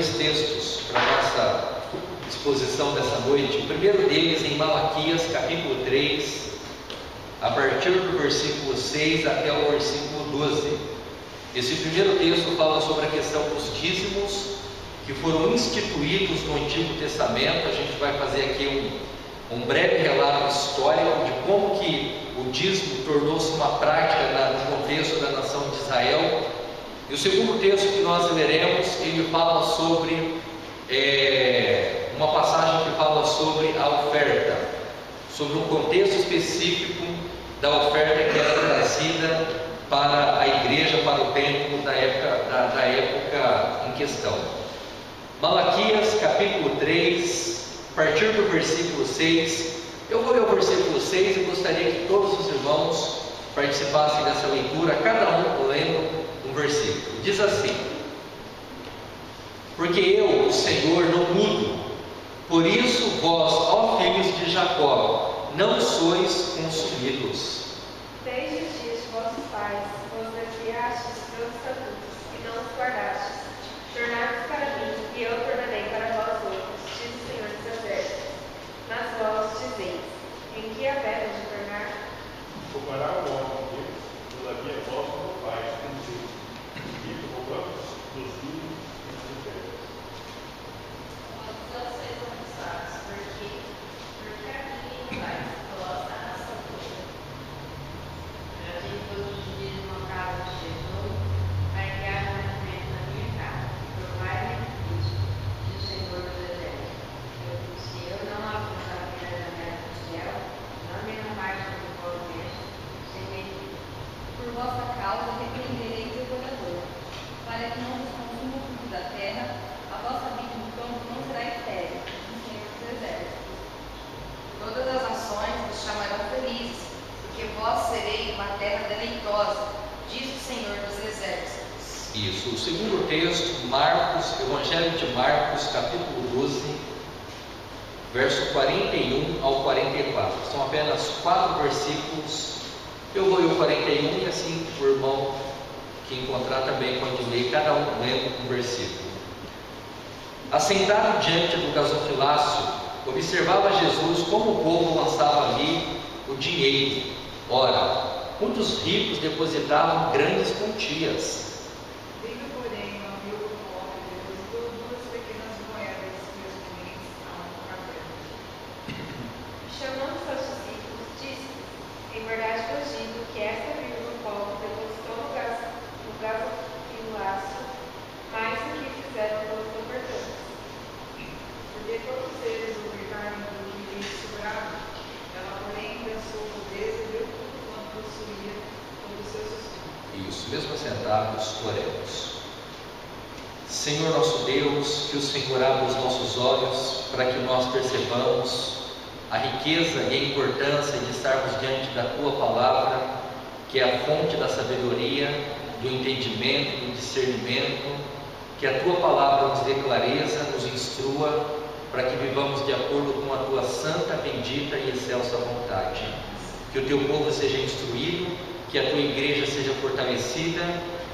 dois textos para a nossa exposição dessa noite. O primeiro deles em Malaquias, capítulo 3, a partir do versículo 6 até o versículo 12. Esse primeiro texto fala sobre a questão dos dízimos que foram instituídos no Antigo Testamento. A gente vai fazer aqui um breve relato histórico de como que o dízimo tornou-se uma prática no contexto da nação de Israel. E o segundo texto que nós leremos, ele fala sobre uma passagem que fala sobre a oferta, sobre um contexto específico da oferta que era trazida para a igreja, para o templo da época em questão. Malaquias capítulo 3, a partir do versículo 6, eu vou ler o versículo 6 e gostaria que todos os irmãos participassem dessa leitura, cada um lendo um versículo. Diz assim: porque eu, o Senhor, não mudo, por isso vós, ó filhos de Jacó, não sois consumidos. Desde os dias de vossos pais, vos desviastes dos meus estatutos, e não os guardastes. Tornai-vos para mim, e eu tornarei para vós outros, diz o Senhor dos Exércitos. Mas vós dizeis: em que haverá de tornar? Poupará o homem Deus, todavia vós não faz contigo, e roubamos dos filhos e dos velhos. Todos vocês são cansados, porque a mim vai, vós a nação toda. Já tive todos os dias uma casa de tesouro, para que haja alimento na minha casa, provai-me isso, diz o Senhor dos Exércitos. Se eu não abrir a janela do céu, não me parte do pavimento, sem medida. Por vossa causa repreenderei o devorador, para que não vos consuma o fruto da terra, a vossa vida no campo não será estéril, diz o Senhor dos Exércitos. Todas as nações vos chamarão felizes, porque vós sereis uma terra deleitosa, diz o Senhor dos Exércitos. Isso, o segundo texto, Marcos, Evangelho de Marcos, capítulo 12, verso 41 ao 44. São apenas 4 versículos. Eu vou ler o 41 e assim o irmão que encontrar também pode ler, cada um lendo um versículo. Assentado diante do gasofilácio, observava Jesus como o povo lançava ali o dinheiro. Ora, muitos ricos depositavam grandes quantias. Vindo, porém, ao viúvo pobre, depositou 2 pequenas moedas que os clientes estavam no caverna. Chamando seus discípulos, disse: em verdade vos digo que esta viúva pobre depositou no gasofilácio mais do que fizeram todos os ofertantes. Porque todos eles obrigaram do que lhes sobrava, ela, porém, pensou pobreza e deu tudo quanto possuía, todo o seu sustento. Isso, mesmo assentados, oremos. Senhor nosso Deus, que o Senhor abra os nossos olhos para que nós percebamos a riqueza e a importância de estarmos diante da Tua Palavra, que é a fonte da sabedoria, do entendimento, do discernimento. Que a Tua Palavra nos dê clareza, nos instrua, para que vivamos de acordo com a Tua santa, bendita e excelsa vontade. Que o Teu povo seja instruído, que a Tua igreja seja fortalecida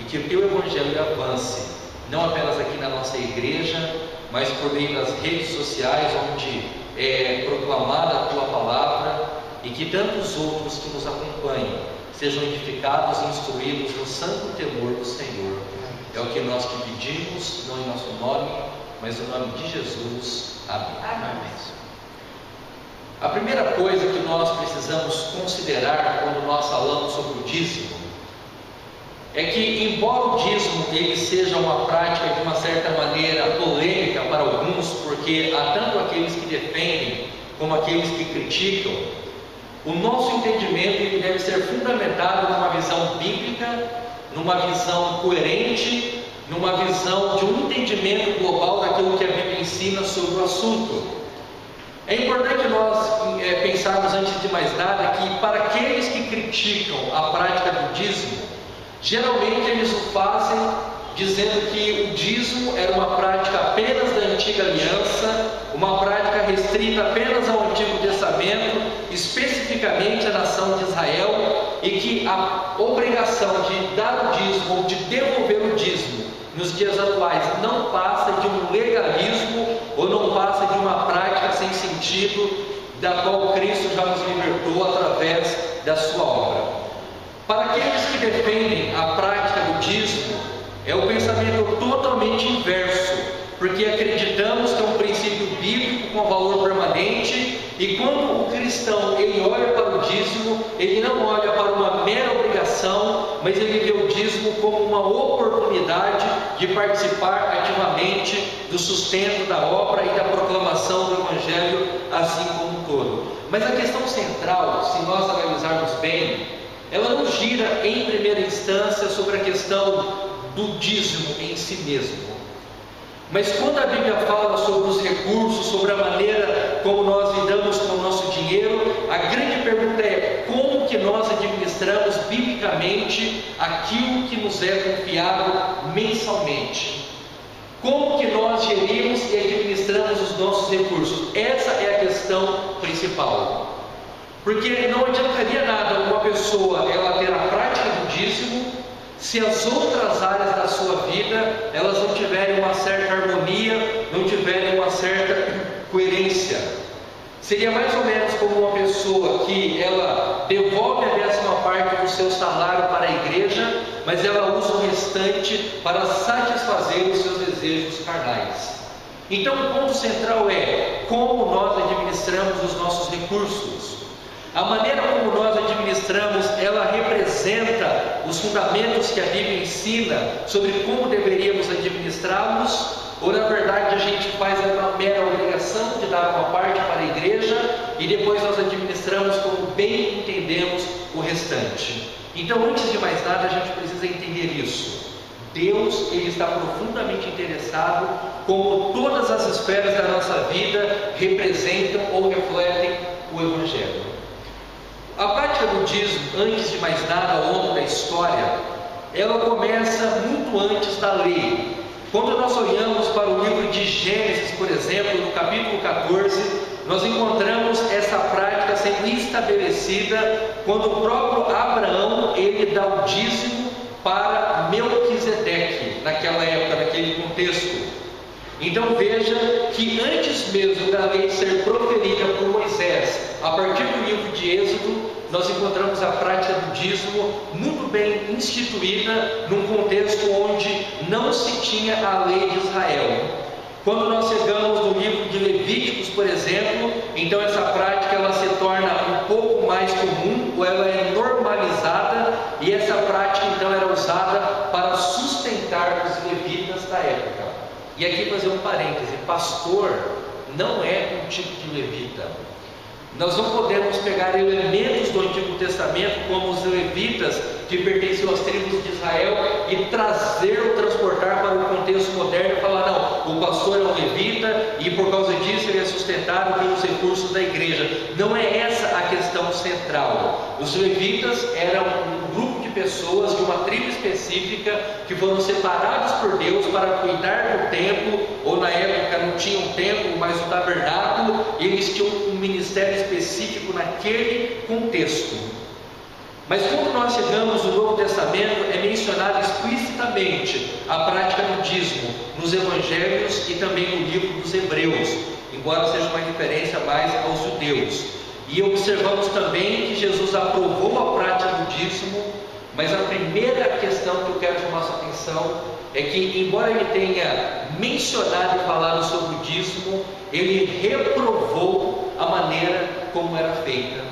e que o Teu Evangelho avance, não apenas aqui na nossa igreja, mas por meio das redes sociais, onde é proclamada a Tua Palavra, e que tantos outros que nos acompanham sejam edificados e instruídos no santo temor do Senhor. É o que nós te pedimos, não em nosso nome, mas no nome de Jesus. Amém. Amém. A primeira coisa que nós precisamos considerar quando nós falamos sobre o dízimo é que, embora o dízimo ele seja uma prática de uma certa maneira polêmica para alguns, porque há tanto aqueles que defendem como aqueles que criticam, o nosso entendimento ele deve ser fundamentado numa visão bíblica, numa visão coerente, numa visão de um entendimento global daquilo que a Bíblia ensina sobre o assunto. É importante nós pensarmos, antes de mais nada, que para aqueles que criticam a prática do dízimo, geralmente eles o fazem dizendo que o dízimo era uma prática apenas da antiga aliança, uma prática restrita apenas ao Antigo Testamento, especificamente à nação de Israel, e que a obrigação de dar o dízimo ou de devolver o dízimo nos dias atuais não passa de um legalismo ou não passa de uma prática sem sentido, da qual Cristo já nos libertou através da sua obra. Para aqueles que defendem a prática do dízimo, é o pensamento totalmente inverso, porque acreditamos que é um princípio bíblico com valor permanente, e quando o cristão ele olha para o dízimo, ele não olha para uma mera obrigação, mas ele vê o dízimo como uma oportunidade de participar ativamente do sustento da obra e da proclamação do Evangelho, assim como um todo. Mas a questão central, se nós analisarmos bem, ela não gira em primeira instância sobre a questão do dízimo em si mesmo. Mas quando a Bíblia fala sobre os recursos, sobre a maneira como nós lidamos com o nosso dinheiro, a grande pergunta é: como que nós administramos biblicamente aquilo que nos é confiado mensalmente? Como que nós gerimos e administramos os nossos recursos? Essa é a questão principal. Porque não adiantaria nada uma pessoa ela ter a prática do dízimo se as outras áreas da sua vida elas não tiverem uma certa harmonia, não tiverem uma certa coerência. Seria mais ou menos como uma pessoa que ela devolve a 10ª parte do seu salário para a igreja, mas ela usa o restante para satisfazer os seus desejos carnais. Então o ponto central é como nós administramos os nossos recursos. A maneira como nós administramos, ela representa os fundamentos que a Bíblia ensina sobre como deveríamos administrá-los, ou na verdade a gente faz uma mera obrigação de dar uma parte para a igreja e depois nós administramos como bem entendemos o restante. Então, antes de mais nada, a gente precisa entender isso. Deus, Ele está profundamente interessado como todas as esferas da nossa vida representam ou refletem o Evangelho. A prática do dízimo, antes de mais nada, ao longo da história, ela começa muito antes da lei. Quando nós olhamos para o livro de Gênesis, por exemplo, no capítulo 14, nós encontramos essa prática sendo estabelecida quando o próprio Abraão, ele dá o dízimo para Melquisedeque, naquela época, naquele contexto. Então veja que antes mesmo da lei ser proferida por Moisés, a partir do livro de Êxodo, nós encontramos a prática do dízimo muito bem instituída num contexto onde não se tinha a lei de Israel. Quando nós chegamos no livro de Levíticos, por exemplo, então essa prática ela se torna um pouco mais comum, ou ela é normalizada, e essa prática então era usada para sustentar os levitas da época. E aqui fazer um parêntese: pastor não é um tipo de levita. Nós não podemos pegar elementos do Antigo Testamento, como os levitas que pertenciam às tribos de Israel, e trazer ou transportar para o contexto moderno e falar: não, o pastor é um levita e por causa disso ele é sustentado pelos recursos da igreja. Não é essa a questão central. Os levitas eram um grupo de pessoas de uma tribo específica que foram separados por Deus para cuidar do templo, ou na época não tinham templo, mas o tabernáculo, e eles tinham um ministério específico naquele contexto. Mas quando nós chegamos no Novo Testamento, é mencionado explicitamente a prática do dízimo nos Evangelhos e também no livro dos Hebreus, embora seja uma referência mais aos judeus. E observamos também que Jesus aprovou a prática do dízimo, mas a primeira questão que eu quero chamar a sua atenção é que, embora ele tenha mencionado e falado sobre o dízimo, ele reprovou a maneira como era feita.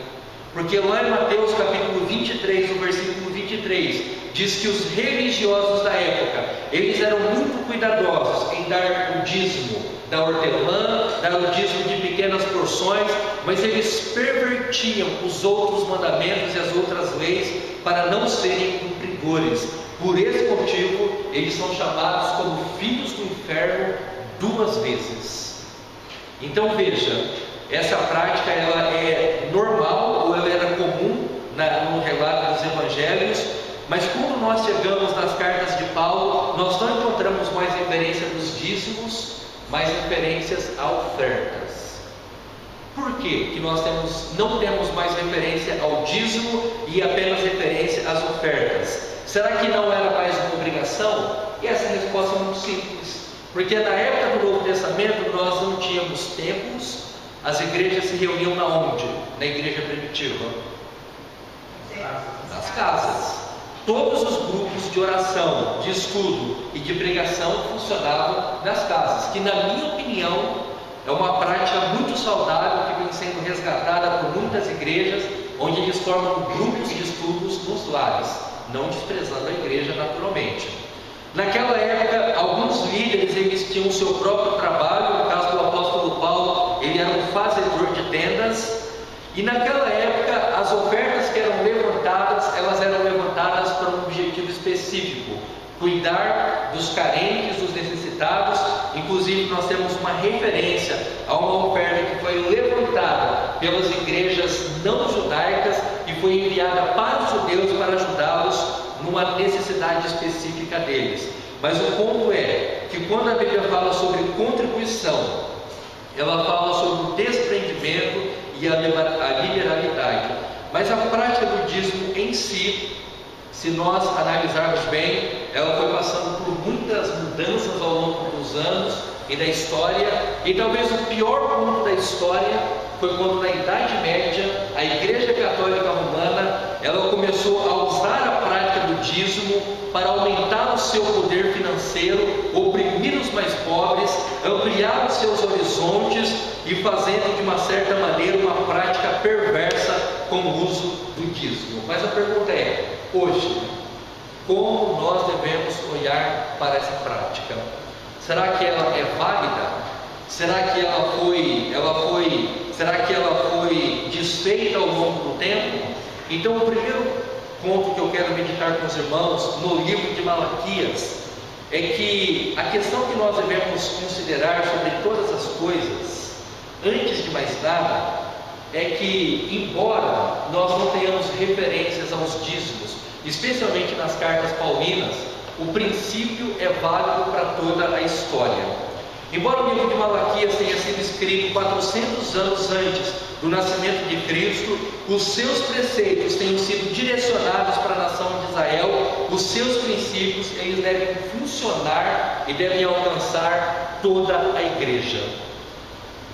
Porque lá em Mateus capítulo 23, no versículo 23, diz que os religiosos da época, eles eram muito cuidadosos em dar o dízimo da hortelã, dar o dízimo de pequenas porções, mas eles pervertiam os outros mandamentos e as outras leis para não serem cumpridores. Por esse motivo, eles são chamados como filhos do inferno 2 vezes. Então veja, essa prática ela é normal, ou ela era comum no relato dos evangelhos, mas quando nós chegamos nas cartas de Paulo, nós não encontramos mais referência dos dízimos, mais referências a ofertas. Por quê que nós não temos mais referência ao dízimo e apenas referência às ofertas? será que não era mais uma obrigação? E essa resposta é muito simples, porque na época do Novo Testamento nós não tínhamos templos, as igrejas se reuniam na onde? Na igreja primitiva? Nas casas. Todos os grupos de oração, de estudo e de pregação funcionavam nas casas, que na minha opinião é uma prática muito saudável que vem sendo resgatada por muitas igrejas, onde eles formam grupos de estudos nos lares, não desprezando a igreja naturalmente. Naquela época, alguns líderes eles tinham o seu próprio trabalho. No caso do apóstolo Paulo, ele era um fazedor de tendas. E naquela época, as ofertas que eram levantadas, elas eram levantadas para um objetivo específico: cuidar dos carentes, dos necessitados. Inclusive, nós temos uma referência a uma oferta que foi levantada pelas igrejas não judaicas e foi enviada para os judeus para ajudá-los numa necessidade específica deles. Mas o ponto é que quando a Bíblia fala sobre contribuição, ela fala sobre o desprendimento e a liberalidade. Mas a prática do dízimo em si, se nós analisarmos bem, ela foi passando por muitas mudanças ao longo dos anos e da história, e talvez o pior ponto da história foi quando na Idade Média a Igreja Católica Romana ela começou a usar a prática do dízimo para aumentar o seu poder financeiro, oprimir os mais pobres, ampliar os seus horizontes e fazendo de uma certa maneira uma prática perversa com o uso do dízimo. Mas a pergunta é, hoje, como nós devemos olhar para essa prática? Será que ela é válida? Será que ela foi desfeita ao longo do tempo? Então, o primeiro ponto que eu quero meditar com os irmãos no livro de Malaquias é que a questão que nós devemos considerar sobre todas as coisas, antes de mais nada, é que, embora nós não tenhamos referências aos dízimos, especialmente nas cartas paulinas, o princípio é válido para toda a história. Embora o livro de Malaquias tenha sido escrito 400 anos antes do nascimento de Cristo, os seus preceitos tenham sido direcionados para a nação de Israel, os seus princípios eles devem funcionar e devem alcançar toda a igreja.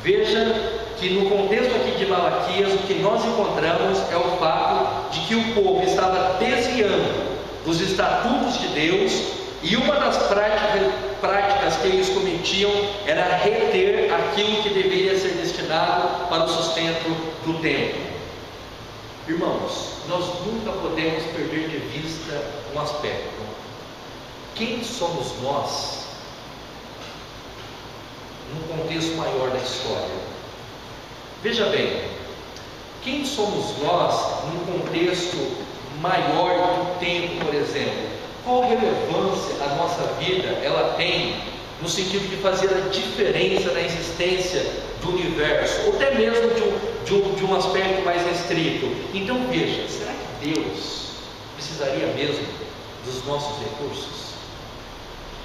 Veja que no contexto aqui de Malaquias, o que nós encontramos é o fato de que o povo estava desviando dos estatutos de Deus, e uma das práticas que eles cometiam era reter aquilo que deveria ser destinado para o sustento do templo. Irmãos, nós nunca podemos perder de vista um aspecto: quem somos nós no contexto maior da história? Veja bem, quem somos nós no contexto maior do tempo, por exemplo? Qual relevância a nossa vida ela tem no sentido de fazer a diferença na existência do universo, ou até mesmo de um aspecto mais restrito? Então veja, será que Deus precisaria mesmo dos nossos recursos?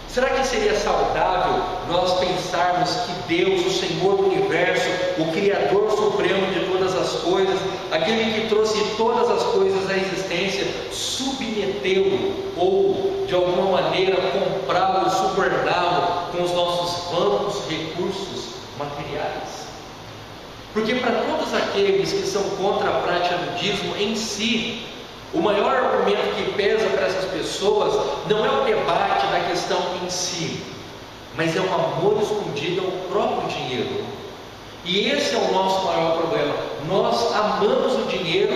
Será que seria saudável nós pensarmos que Deus, o Senhor do Universo, o Criador Supremo de todas as coisas, aquele que trouxe todas as coisas à existência, submetê-lo ou de alguma maneira comprá-lo, suborná-lo com os nossos vanos recursos materiais? Porque para todos aqueles que são contra a prática do dízimo em si, o maior argumento que pesa para essas pessoas não é o debate da questão em si, mas é um amor escondido ao próprio dinheiro. E esse é o nosso maior problema. Nós amamos o dinheiro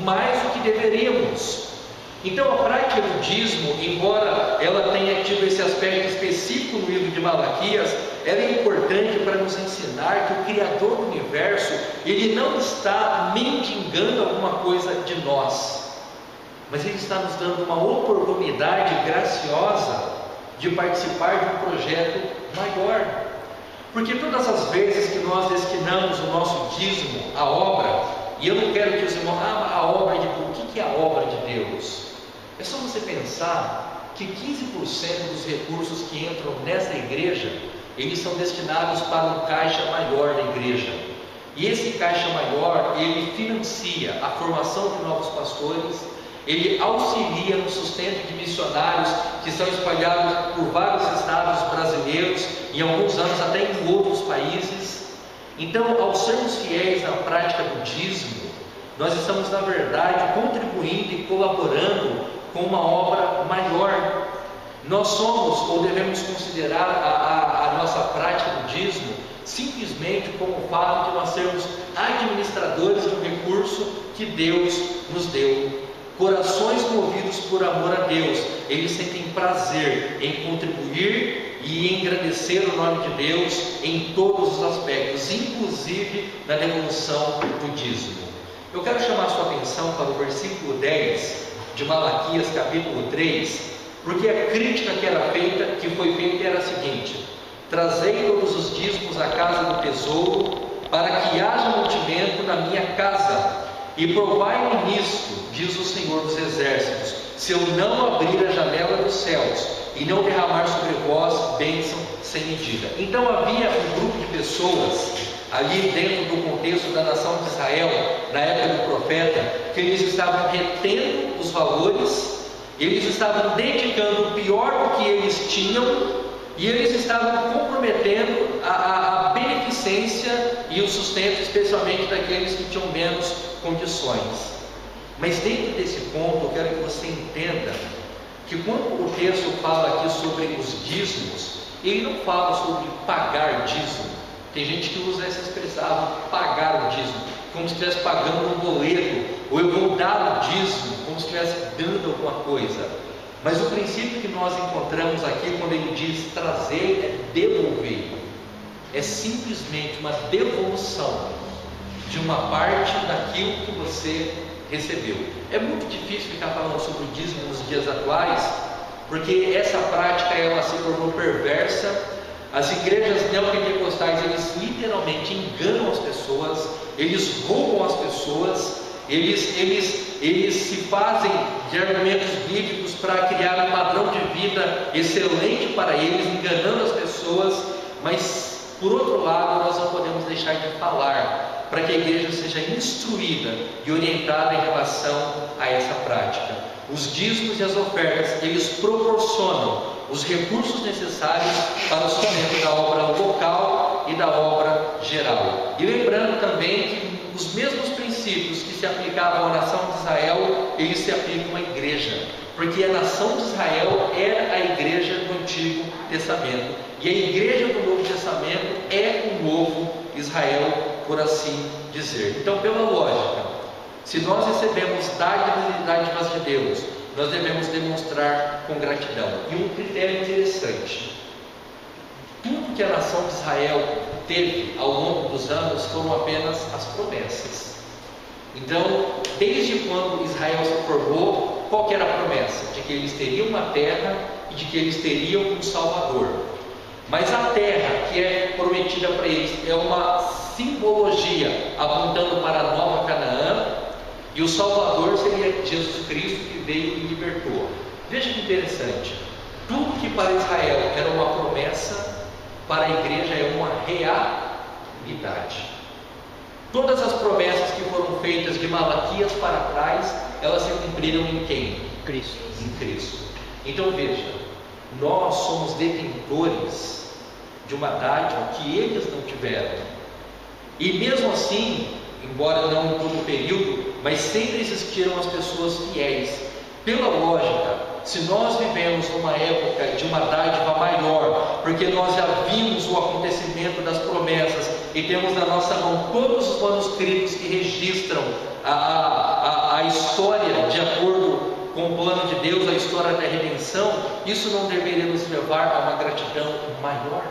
mais do que deveríamos. Então a prática do dízimo, embora ela tenha tido esse aspecto específico no livro de Malaquias, ela é importante para nos ensinar que o Criador do Universo, ele não está mendigando alguma coisa de nós, mas Ele está nos dando uma oportunidade graciosa de participar de um projeto maior. Porque todas as vezes que nós destinamos o nosso dízimo à obra, e eu não quero que os irmãos, a obra de Deus, o que é a obra de Deus? É só você pensar que 15% dos recursos que entram nessa igreja, eles são destinados para um caixa maior da igreja. E esse caixa maior, ele financia a formação de novos pastores, ele auxilia no sustento de missionários que são espalhados por vários estados brasileiros, em alguns anos até em outros países. Então, ao sermos fiéis na prática do dízimo, nós estamos, na verdade, contribuindo e colaborando com uma obra maior. Nós somos, ou devemos considerar a nossa prática do dízimo simplesmente como o fato de nós sermos administradores de um recurso que Deus nos deu. Corações movidos por amor a Deus, eles sentem prazer em contribuir e engrandecer o nome de Deus em todos os aspectos, inclusive na devolução do dízimo. Eu quero chamar a sua atenção para o versículo 10 de Malaquias, capítulo 3, porque a crítica que foi feita era a seguinte: trazei todos os dízimos à casa do tesouro, para que haja mantimento na minha casa, e provai-me nisto, diz o Senhor dos Exércitos, se eu não abrir a janela dos céus e não derramar sobre vós bênção sem medida. Então havia um grupo de pessoas ali dentro do contexto da nação de Israel, na época do profeta, que eles estavam retendo os valores, eles estavam dedicando o pior do que eles tinham, e eles estavam comprometendo a beneficência e o sustento, especialmente daqueles que tinham menos condições. Mas dentro desse ponto, eu quero que você entenda que quando o texto fala aqui sobre os dízimos, ele não fala sobre pagar dízimo. Tem gente que usa essa expressão, pagar o dízimo, como se estivesse pagando um boleto, ou eu vou dar o dízimo, como se estivesse dando alguma coisa. Mas o princípio que nós encontramos aqui, quando ele diz trazer, é devolver. É simplesmente uma devolução de uma parte daquilo que você recebeu. É muito difícil ficar falando sobre o dízimo nos dias atuais, porque essa prática ela se tornou perversa. As igrejas neopentecostais, eles literalmente enganam as pessoas, eles roubam as pessoas, eles se fazem de argumentos bíblicos para criar um padrão de vida excelente para eles, enganando as pessoas. Mas, por outro lado, nós não podemos deixar de falar para que a igreja seja instruída e orientada em relação a essa prática. Os dízimos e as ofertas, eles proporcionam os recursos necessários para o sustento da obra local e da obra geral. E lembrando também que os mesmos princípios que se aplicavam à nação de Israel, eles se aplicam à igreja, porque a nação de Israel era a igreja do Antigo Testamento, e a igreja do Novo Testamento é o novo Israel, por assim dizer. Então, pela lógica, se nós recebemos dádivas de Deus, nós devemos demonstrar com gratidão. E um critério interessante: tudo que a nação de Israel teve ao longo dos anos foram apenas as promessas. Então, desde quando Israel se formou, qual que era a promessa? De que eles teriam uma terra e de que eles teriam um Salvador. Mas a terra que é prometida para eles é uma simbologia apontando para a nova Canaã, e o Salvador seria Jesus Cristo, que veio e libertou. Veja que interessante: tudo que para Israel era uma promessa, para a igreja é uma realidade. Todas as promessas que foram feitas de Malaquias para trás, elas se cumpriram em quem? Cristo. Em Cristo. Então veja, nós somos detentores de uma dádiva que eles não tiveram. E mesmo assim, embora não em todo o período, mas sempre existiram as pessoas fiéis. Pela lógica, se nós vivemos uma época de uma dádiva maior, porque nós já vimos o acontecimento das promessas e temos na nossa mão todos os manuscritos que registram a história de acordo com o plano de Deus, a história da redenção, isso não deveria nos levar a uma gratidão maior?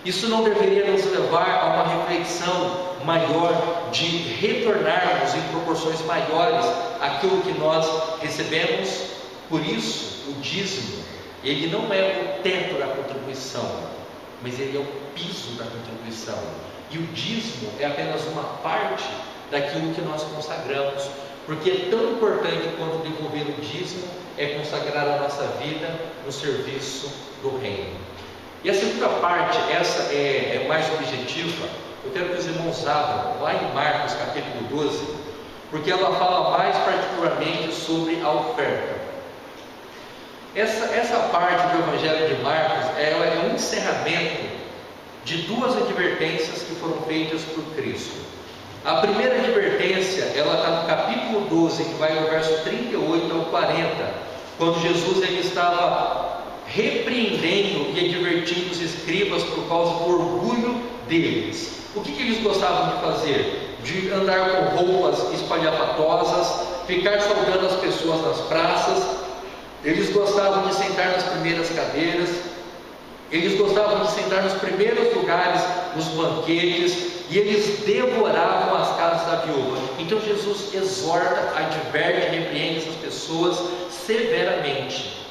Isso não deveria nos levar a uma reflexão maior de retornarmos em proporções maiores aquilo que nós recebemos? Por isso, o dízimo, ele não é o teto da contribuição, mas ele é o piso da contribuição. E o dízimo é apenas uma parte daquilo que nós consagramos, porque é tão importante quanto devolver o dízimo é consagrar a nossa vida no serviço do reino. E a segunda parte, essa é mais objetiva. Eu quero que os irmãos abram lá em Marcos capítulo 12, porque ela fala mais particularmente sobre a oferta. Essa parte do Evangelho de Marcos, ela é um encerramento de duas advertências que foram feitas por Cristo. A primeira advertência, ela está no capítulo 12, que vai do verso 38 ao 40, quando Jesus ele estava repreendendo e advertindo os escribas por causa do orgulho deles. O que eles gostavam de fazer? De andar com roupas espalhafatosas, ficar saudando as pessoas nas praças. Eles gostavam de sentar nas primeiras cadeiras, eles gostavam de sentar nos primeiros lugares, nos banquetes, e eles devoravam as casas da viúva. Então Jesus exorta, adverte, repreende essas pessoas severamente.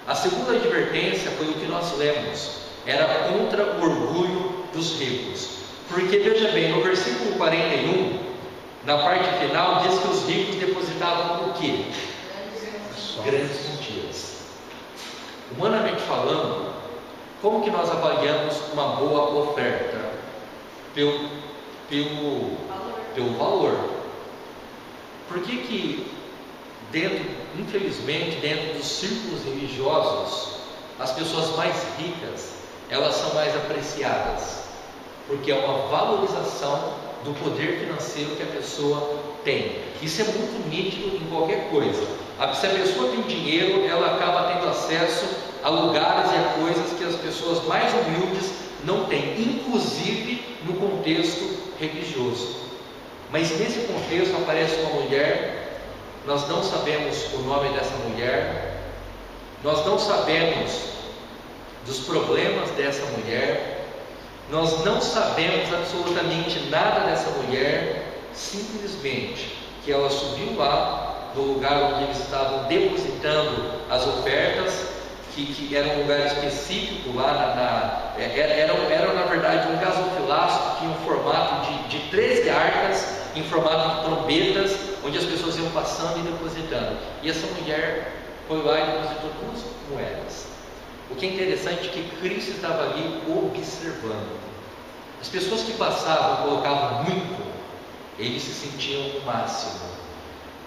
A segunda advertência foi o que nós lemos, era contra o orgulho dos ricos. Porque veja bem, no versículo 41, na parte final, diz que os ricos depositavam o quê? Grandes mentiras. Humanamente falando, como que nós avaliamos uma boa oferta? Pelo valor. Por que infelizmente, dentro dos círculos religiosos, as pessoas mais ricas, elas são mais apreciadas? Porque é uma valorização do poder financeiro que a pessoa tem. Isso é muito nítido em qualquer coisa. Se a pessoa tem dinheiro, ela acaba tendo acesso a lugares e a coisas que as pessoas mais humildes não têm, inclusive no contexto religioso. Mas nesse contexto aparece uma mulher, nós não sabemos o nome dessa mulher, nós não sabemos dos problemas dessa mulher, nós não sabemos absolutamente nada dessa mulher, simplesmente que ela subiu lá no lugar onde eles estavam depositando as ofertas, que era um lugar específico lá, era na verdade um gasofilaço que tinha um formato de 13 arcas em formato de trombetas, onde as pessoas iam passando e depositando. E essa mulher foi lá e depositou 2 moedas. O que é interessante é que Cristo estava ali observando. As pessoas que passavam colocavam muito, eles se sentiam o máximo.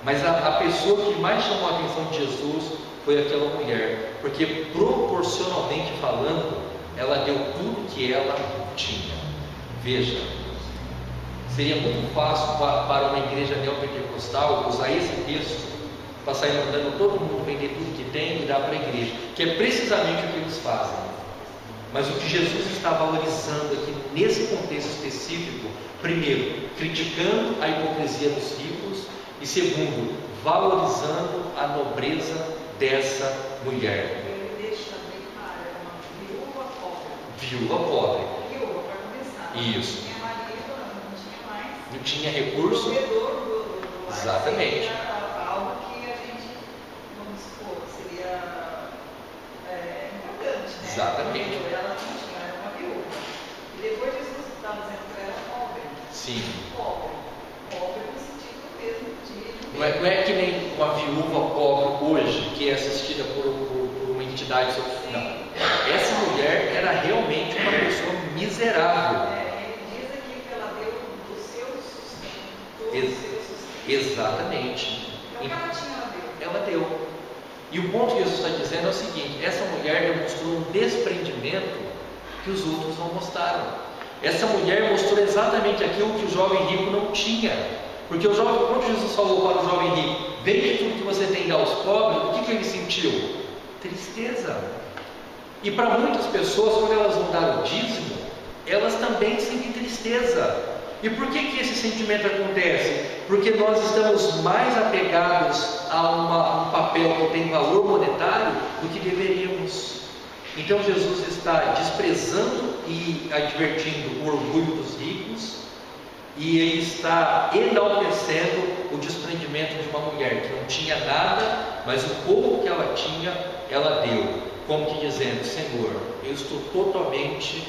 Mas a pessoa que mais chamou a atenção de Jesus foi aquela mulher, porque proporcionalmente falando, ela deu tudo que ela tinha. Veja, seria muito fácil para uma igreja neopentecostal usar esse texto para sair mandando todo mundo vender tudo que tem e dar para a igreja, que é precisamente o que eles fazem. Mas o que Jesus está valorizando aqui nesse contexto específico, primeiro, criticando a hipocrisia dos ricos, e segundo, valorizando a nobreza dessa mulher. Ele deixa bem claro, é uma viúva pobre. Viúva pobre. Viúva, para começar. Isso. Não tinha marido, não tinha mais. Não tinha recurso. O provedor do lar Exatamente. seria algo que a gente, vamos supor, seria importante, né? Exatamente. Ela não tinha, ela era uma viúva. E depois Jesus estava dizendo que ela era pobre. Sim. Pobre. Pobre no sentido mesmo de... Não é que nem uma viúva pobre hoje, que é assistida por uma entidade social. Não. Essa mulher era realmente uma pessoa miserável. Ele diz aqui que ela deu do seu sustento, todo o seu sustento. Exatamente. Então, o que ela tinha, Ela deu. E o ponto que Jesus está dizendo é o seguinte: essa mulher demonstrou um desprendimento que os outros não mostraram. Essa mulher mostrou exatamente aquilo que o jovem rico não tinha. Porque quando Jesus falou para o jovem rico, vende tudo que você tem e dá aos pobres, o que ele sentiu? Tristeza. E para muitas pessoas, quando elas vão dar o dízimo, elas também sentem tristeza. E por que esse sentimento acontece? Porque nós estamos mais apegados a um papel que tem valor monetário do que deveríamos. Então Jesus está desprezando e advertindo o orgulho dos ricos, e ele está enaltecendo o desprendimento de uma mulher que não tinha nada, mas o pouco que ela tinha, ela deu, como que dizendo: Senhor, eu estou totalmente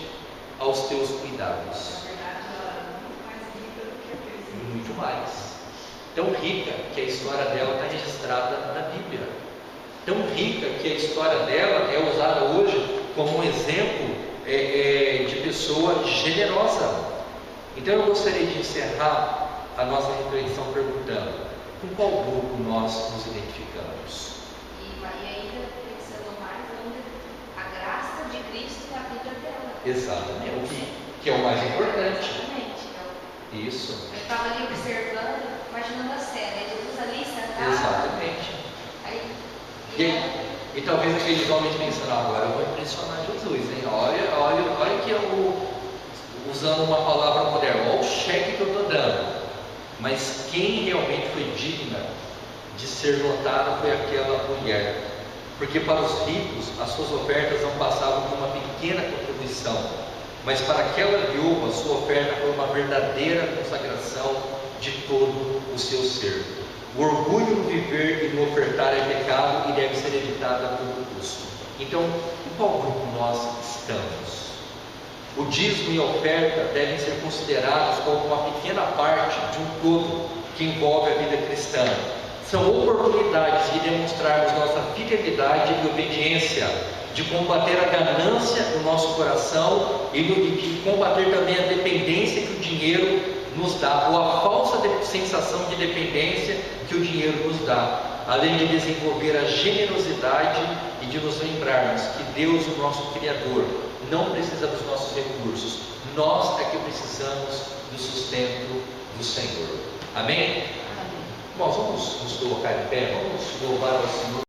aos teus cuidados. Muito mais. Tão rica que a história dela está registrada na Bíblia. Tão rica que a história dela é usada hoje como um exemplo de pessoa generosa. Então eu gostaria de encerrar a nossa reflexão perguntando: Com qual grupo nós nos identificamos? E ainda pensando mais ainda, a graça de Cristo na vida dela. Exatamente. Que é o mais importante. Exatamente. Isso. Eu estava ali observando, imaginando a cena, e Jesus ali sentado. Exatamente. Aí, E talvez aqueles homens pensando, agora eu vou impressionar Jesus, hein? Olha que eu, usando uma palavra moderna, olha o cheque que eu estou dando. Mas quem realmente foi digna de ser notada foi aquela mulher. Porque para os ricos, as suas ofertas não passavam de uma pequena contribuição. Mas para aquela viúva, sua oferta foi uma verdadeira consagração de todo o seu ser. O orgulho no viver e no ofertar é pecado e deve ser evitado a todo custo. Então, em qual grupo nós estamos? O dízimo e a oferta devem ser considerados como uma pequena parte de um todo que envolve a vida cristã. São oportunidades de demonstrarmos nossa fidelidade e obediência, de combater a ganância do nosso coração e de combater também a dependência que o dinheiro nos dá, ou a falsa sensação de dependência que o dinheiro nos dá, além de desenvolver a generosidade e de nos lembrarmos que Deus, o nosso Criador, não precisa dos nossos recursos, nós é que precisamos do sustento do Senhor. Amém? Nós vamos nos colocar em pé, vamos louvar ao Senhor.